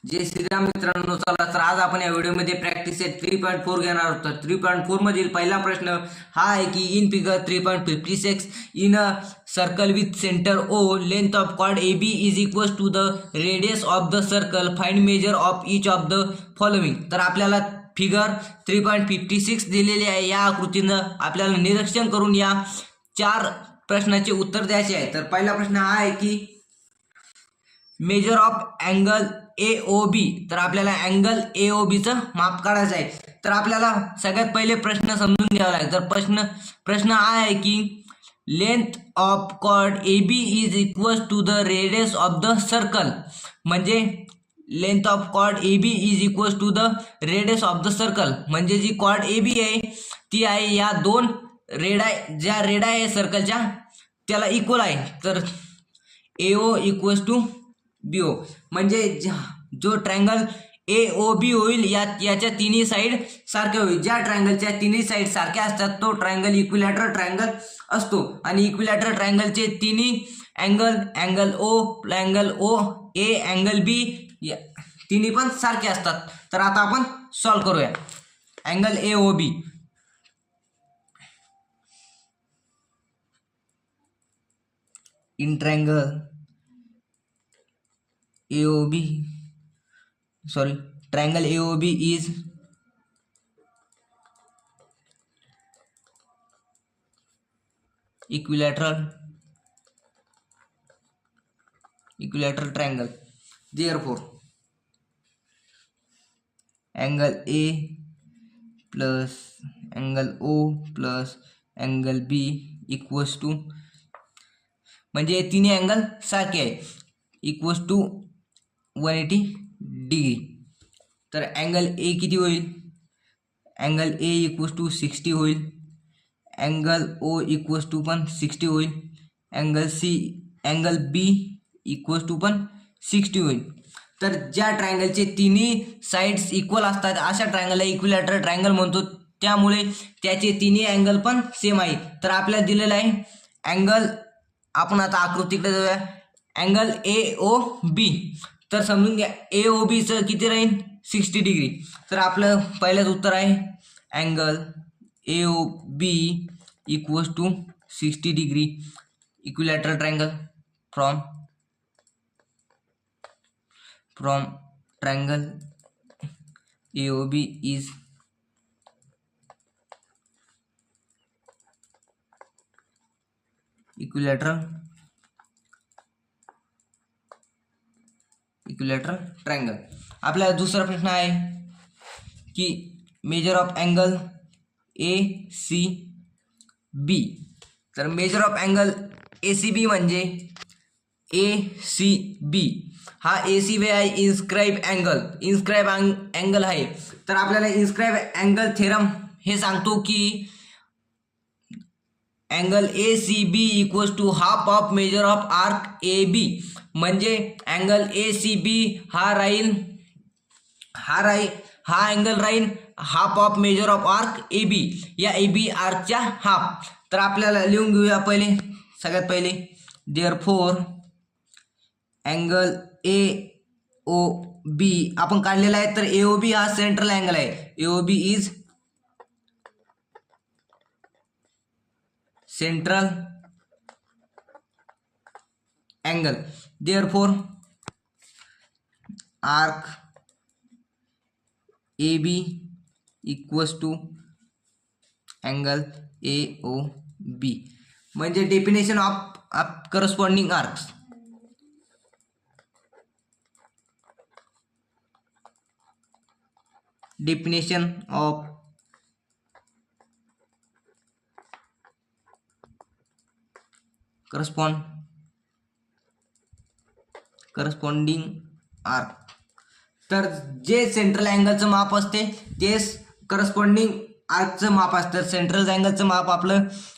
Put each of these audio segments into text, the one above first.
जय श्रीराम मित्रांनो. चला तर आज आपण या व्हिडिओमध्ये प्रॅक्टिस सेट 3.4 घेणार आहोत. तर 3.4 मधील पहिला प्रश्न हा आहे की in figure 3.56 in a circle with centre O length of chord A B is equals to the radius of the circle find measure of each of the following. तर आपल्याला फिगर 3.56 दिलेली आहे. या आकृतीनं आपल्याला निरीक्षण करून या 4 प्रश्नाचे उत्तर द्यायचे आहे. तर पहिला प्रश्न हा आहे की मेजर ऑफ अँगल AOB. तर आपल्याला अँगल AOB चं माप काढायचं आहे. तर आपल्याला सगळ्यात पहिले प्रश्न समजून घ्यावा लागेल. तर प्रश्न हा आहे की length of chord AB is equals to the radius of the circle. म्हणजे length of chord AB is equals to the radius of the circle. म्हणजे जी कॉर्ड AB आहे ती आहे या दोन ज्या रेडा आहे सर्कलच्या त्याला इक्वल आहे. तर AO इक्वल्स टू BO. म्हणजे जो ट्रायंगल AOB होईल याच्या तिन्ही साइड सारखे होईल. ज्या ट्रायंगलच्या तिन्ही साइड सारख्या असतात तो ट्रायंगल इक्विलॅटरल ट्रायंगल असतो. आणि इक्विलॅटरल ट्रायंगलचे तिन्ही angle O A angle B तिन्ही पण सारखे असतात. तर आता आपण सॉल्व करूया. Angle AOB in triangle triangle AOB is equilateral triangle. Therefore angle A plus angle O plus angle B equals to, म्हणजे तिन्ही अँगल सारखे आहे, इक्वल्स टू 180 डिग्री. तर अँगल A किती होईल? अँगल A इक्वल्स टू 60 होईल. Angle O equals to पण 60 होईल. अँगल B इक्वल्स टू पण 60 होईल. तर ज्या ट्रायंगलचे तिन्ही साइड्स इक्वल असतात अशा ट्रायंगलला इक्विलॅटरल ट्रायंगल म्हणतो. त्यामुळे त्याचे तिन्ही अँगल पण सेम आहे. तर आपल्याला दिलेला आहे अँगल, आपण आता आकृतीकडे जाऊया. Angle AOB. तर समजून घ्या AOB चं किती राहील? 60 डिग्री. तर आपलं पहिलंच उत्तर आहे angle AOB equals to 60 degree equilateral triangle from triangle AOB is equilateral triangle. आपल्याला दुसरा प्रश्न आहे की मेजर ऑफ अँगल ACB. तर मेजर ऑफ अँगल ACB म्हणजे ACB हा ACB आहे इन्स्क्राईब अँगल आहे. तर आपल्याला इन्स्क्राईब अँगल थेरम हे सांगतो की angle ACB equals to half of major of arc AB. म्हणजे अँगल ACB हा अँगल राहील half of major of arc AB. या AB आर्कच्या हाफ. तर आपल्याला लिहून घेऊया सगळ्यात पहिले देअरफॉर अँगल AOB आपण काढलेला आहे. तर AOB हा सेंट्रल अँगल आहे. AOB is central angle. Therefore arc AB equals to angle AOB. म्हणजे definition of corresponding arcs. Definition of corresponding arc. तर जे सेंट्रल अँगलचं माप असते तेच करस्पॉन्डिंग आर्कचं माप असतं. सेंट्रल अँगलचं माप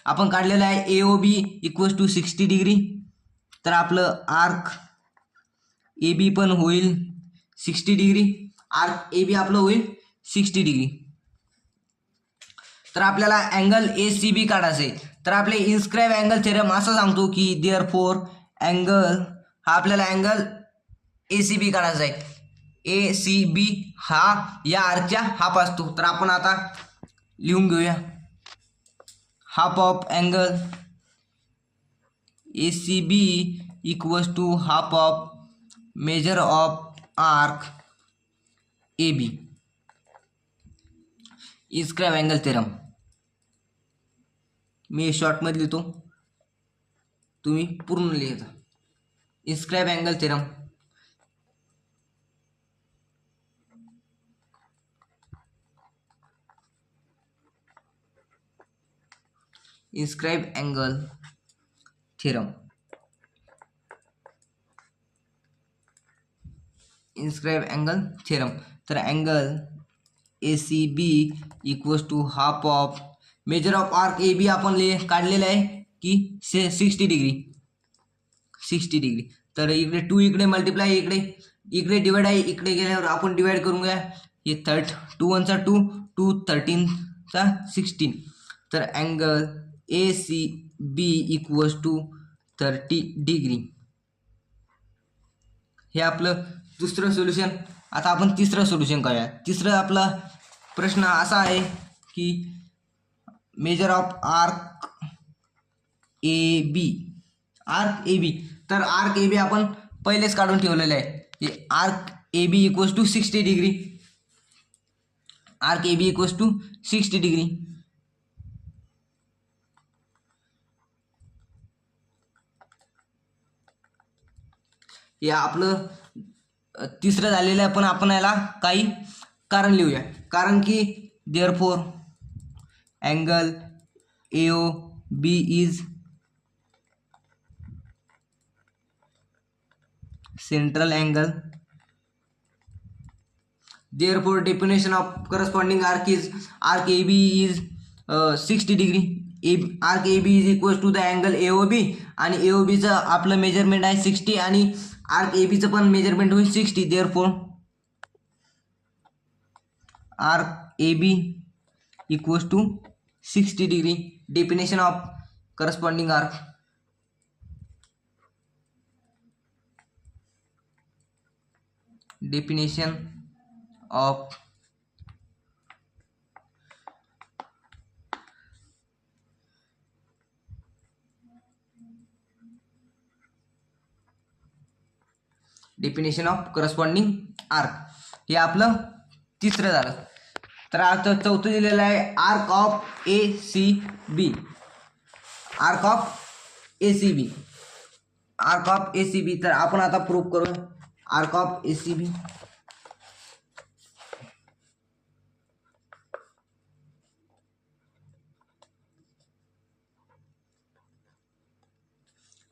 आपण काढलेलं आहे AOB इक्वल्स टू 60 डिग्री. तर आपलं आर्क AB पण होईल 60 डिग्री. आर्क AB आपलं होईल 60 डिग्री. तर आपल्याला अँगल ACB काढायचे. तर आपले इन्स्क्राईब अँगल थेरम असं सांगतो की देअरफॉर अँगल हा आपल्याला अँगल ACB काढायचा आहे. ACB हा या आर्कच्या हाफ असतो. तर आपण आता लिहून घेऊया. Half of angle ACB equals to half of major of arc AB. Inscribe angle theorem मी शॉर्टमध्ये लिहितो, तुम्ही पूर्ण लिहिता. Inscribe angle theorem. Inscribe angle theorem. Inscribe angle theorem. तर angle ACB equals to half of major of arc AB आपण काढलेलं आहे की 60 डिग्री. 60 डिग्री. तर इकडे 2 इकडे मल्टिप्लाय इकडे डिवाइड आहे, इकडे गेल्यावर आपण डिवाइड करून घ्या. हे 2 1 चा 2 2 13 चा 16. तर angle ACB equals to 30 degree. हे आपलं दुसरं सोल्युशन. आता आपण तिसरं सोल्युशन करूया. तिसरं आपला प्रश्न असा आहे की measure of arc AB. Arc AB. तर आर्क AB आपण पहिलेच काढून ठेवलेलं आहे. हे arc AB equals to 60 degree. Arc AB equals to 60 degree. हे आपलं तिसरं झालेलं आहे. पण आपण याला काही कारण लिहूया. कारण की therefore angle AOB is central angle. Therefore definition of corresponding arc is arc AB is 60 degree. Arc AB is equals to the angle AOB आणि AOB चं आपलं मेजरमेंट आहे 60 आणि आर्क AB चं पण मेजरमेंट होईल 60. Therefore arc AB equals to 60 degree. Definition of corresponding arc. Definition of corresponding arc. हे आपलं तिसरं झालं. तर आता चौथं दिलेलं आहे arc of ACB. Arc of ACB. Arc of ACB. तर आपण आता प्रूव्ह करू arc of ACB.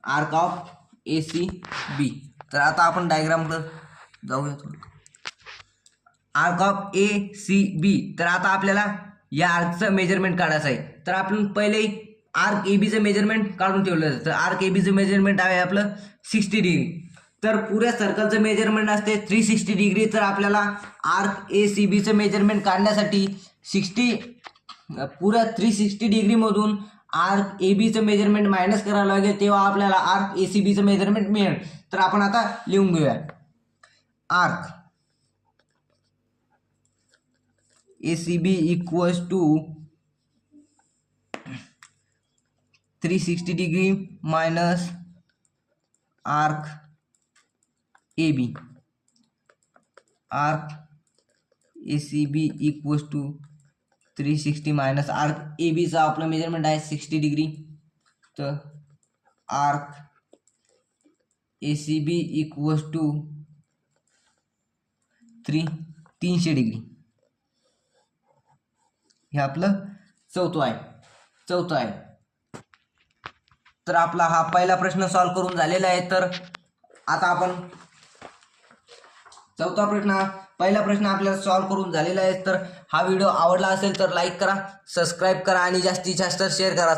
Arc of ACB. तर आता आपण डायग्रामकडे जाऊया थोडं. Arc of ACB. तर आता आपल्याला या आर्कचं मेजरमेंट काढायचं आहे. तर आपण पहिले आर्क ABचं मेजरमेंट काढून ठेवलं. तर आर्क ABचं मेजरमेंट आहे आपलं 60 डिग्री. तर पुऱ्या सर्कलचं मेजरमेंट असते 360 डिग्री. तर आपल्याला आर्क ACBचं मेजरमेंट काढण्यासाठी पुऱ्या 360 डिग्रीमधून आर्क ABचं मेजरमेंट मायनस करावं लागेल, तेव्हा आपल्याला आर्क ACBचं मेजरमेंट मिळेल. तर आपण आता लिहून घेऊया. Arc ACB equals to 360 degree minus arc AB. Arc ACB equals to 360 minus arc ABचा आपलं मेजरमेंट आहे 60 डिग्री. तर arc ACB equals to 300 degree. हे आपलं चौथं आहे. तर आपला हा पहिला प्रश्न सॉल्व करून झालेला आहे. तर आता आपण पहिला प्रश्न आपल्याला सॉल्व करून झालेला आहे. तर हा व्हिडिओ आवडला असेल तर लाईक करा, सबस्क्राईब करा आणि जास्तीत जास्त शेअर करा.